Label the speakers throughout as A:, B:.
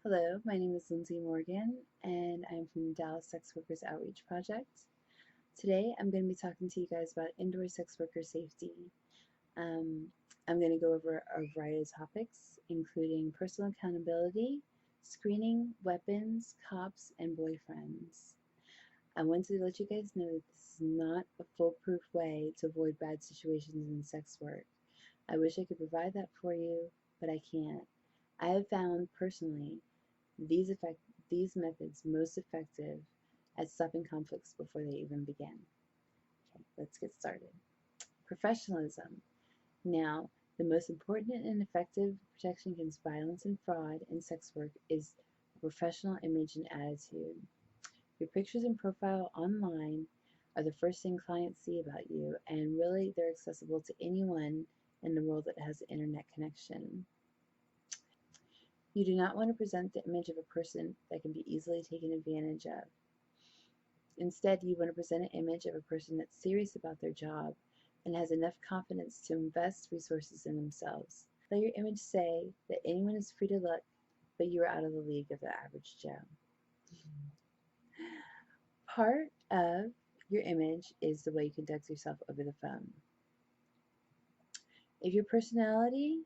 A: Hello, my name is Lindsay Morgan, and I'm from the Dallas Sex Workers Outreach Project. Today, I'm going to be talking to you guys about indoor sex worker safety. Um, I'm going to go over a variety of topics, including personal accountability, screening, weapons, cops, and boyfriends. I want to let you guys know that this is not a foolproof way to avoid bad situations in sex work. I wish I could provide that for you, but I can't. I have found personally these methods most effective at stopping conflicts before they even begin. Okay, let's get started. Professionalism. Now, the most important and effective protection against violence and fraud in sex work is a professional image and attitude. Your pictures and profile online are the first thing clients see about you, and really they're accessible to anyone in the world that has an internet connection. You do not want to present the image of a person that can be easily taken advantage of. Instead, you want to present an image of a person that's serious about their job and has enough confidence to invest resources in themselves. Let your image say that anyone is free to look, but you are out of the league of the average Joe. Part of your image is the way you conduct yourself over the phone. If your personality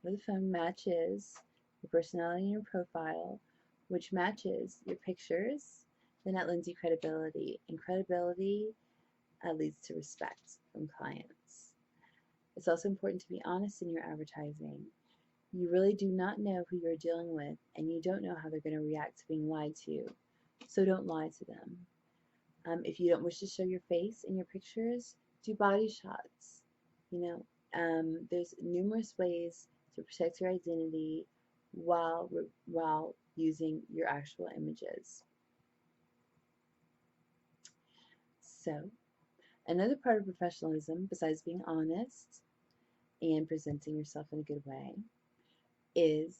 A: over the phone matches your personality in your profile, which matches your pictures, then that lends you credibility, and credibility leads to respect from clients. It's also important to be honest in your advertising. You really do not know who you're dealing with, and you don't know how they're going to react to being lied to, so don't lie to them. If you don't wish to show your face in your pictures, do body shots. There's numerous ways to protect your identity while using your actual images. So, another part of professionalism, besides being honest and presenting yourself in a good way, is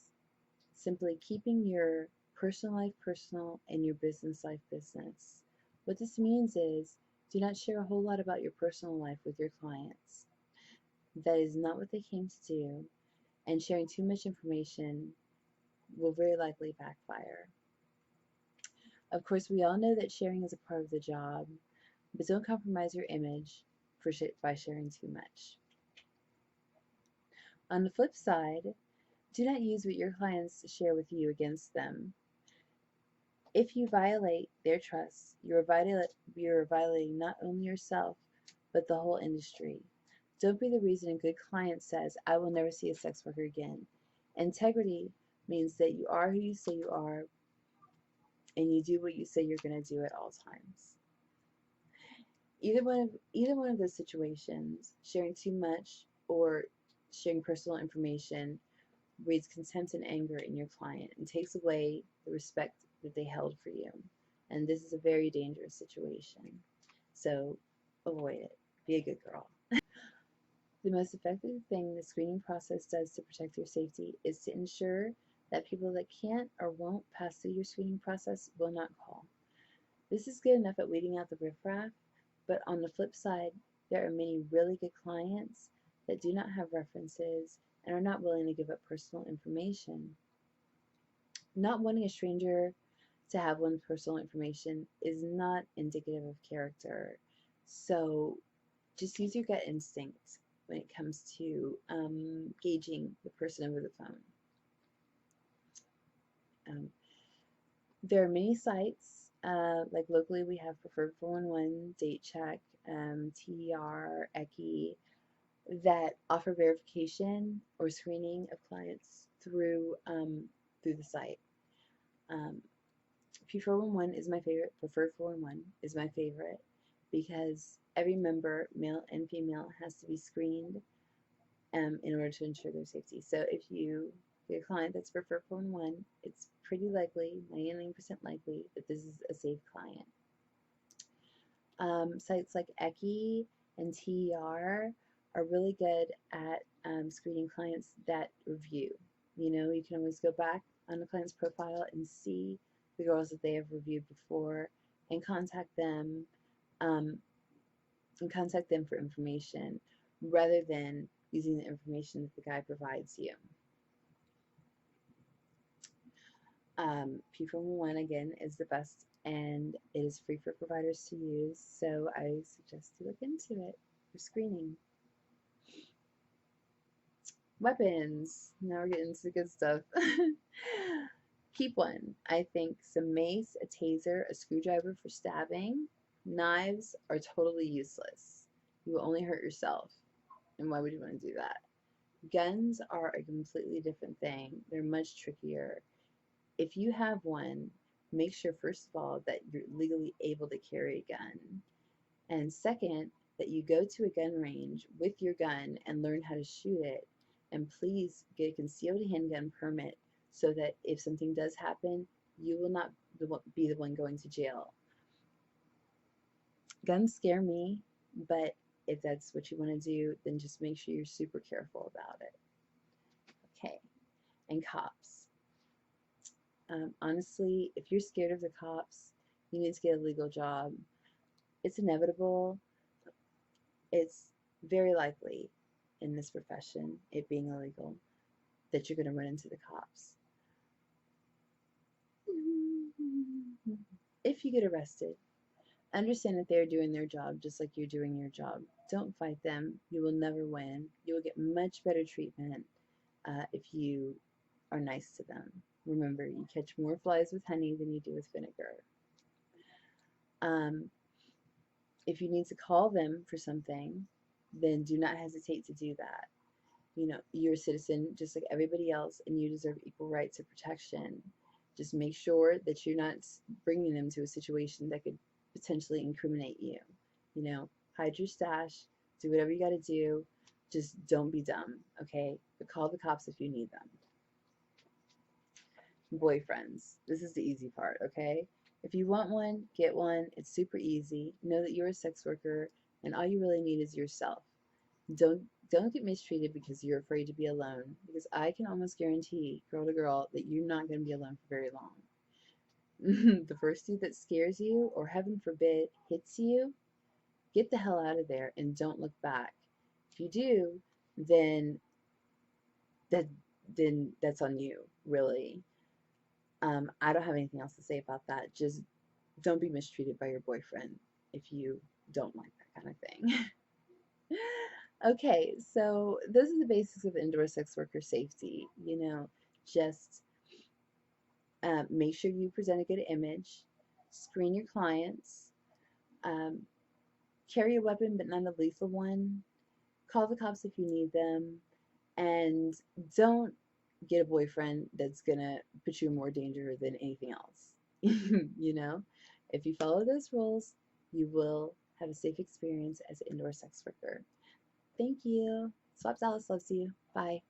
A: simply keeping your personal life personal and your business life business. What this means is do not share a whole lot about your personal life with your clients. That is not what they came to do, and sharing too much information will very likely backfire. Of course, we all know that sharing is a part of the job, but don't compromise your image by sharing too much. On the flip side, do not use what your clients share with you against them. If you violate their trust, you're violating not only yourself, but the whole industry. Don't be the reason a good client says, I will never see a sex worker again. Integrity means that you are who you say you are, and you do what you say you're going to do at all times. Either one of those situations, sharing too much or sharing personal information, breeds contempt and anger in your client and takes away the respect that they held for you. And this is a very dangerous situation. So avoid it. Be a good girl. The most effective thing the screening process does to protect your safety is to ensure that people that can't or won't pass through your screening process will not call. This is good enough at weeding out the riffraff, but on the flip side, there are many really good clients that do not have references and are not willing to give up personal information. Not wanting a stranger to have one's personal information is not indicative of character. So just use your gut instinct when it comes to gauging the person over the phone. There are many sites, like locally we have Preferred 411, Date Check, TER, ECI, that offer verification or screening of clients through the site. P411 is my favorite. Preferred 411 is my favorite because every member, male and female, has to be screened in order to ensure their safety. So if you get a client that's preferred 411, it's pretty likely, 99% likely, that this is a safe client. Sites like ECI and TER are really good at screening clients that review. You can always go back on the client's profile and see the girls that they have reviewed before and contact them for information rather than using the information that the guy provides you. P411 again is the best, and it is free for providers to use, so I suggest you look into it for screening. Weapons. Now we're getting into the good stuff. Keep one. I think some mace, a taser, a screwdriver for stabbing. Knives are totally useless. You will only hurt yourself. And why would you want to do that? Guns are a completely different thing. They're much trickier. If you have one, make sure first of all that you're legally able to carry a gun. And second, that you go to a gun range with your gun and learn how to shoot it. And please get a concealed handgun permit so that if something does happen, you will not be the one going to jail. Guns scare me, but if that's what you want to do, then just make sure you're super careful about it. Okay, and cops. Honestly, if you're scared of the cops, you need to get a legal job. It's inevitable. It's very likely in this profession, it being illegal, that you're going to run into the cops. If you get arrested, understand that they're doing their job just like you're doing your job. Don't fight them. You will never win. You will get much better treatment if you are nice to them. Remember, you catch more flies with honey than you do with vinegar. If you need to call them for something, then do not hesitate to do that. You know, you're a citizen just like everybody else, and you deserve equal rights of protection. Just make sure that you're not bringing them to a situation that could potentially incriminate you. You know, hide your stash, do whatever you got to do. Just don't be dumb, okay? But call the cops if you need them. Boyfriends. This is the easy part, okay? If you want one, get one. It's super easy. Know that you're a sex worker, and all you really need is yourself. Don't get mistreated because you're afraid to be alone, because I can almost guarantee, girl to girl, that you're not going to be alone for very long. The first dude that scares you, or heaven forbid, hits you, get the hell out of there and don't look back. If you do, then that's on you, really. I don't have anything else to say about that. Just don't be mistreated by your boyfriend if you don't like that kind of thing. Okay, so those are the basics of indoor sex worker safety. You know, just make sure you present a good image, screen your clients, carry a weapon but not a lethal one, call the cops if you need them, and don't get a boyfriend that's gonna put you in more danger than anything else. You know, if you follow those rules, you will have a safe experience as an indoor sex worker. Thank you. SWOP-DALLAS loves you. Bye.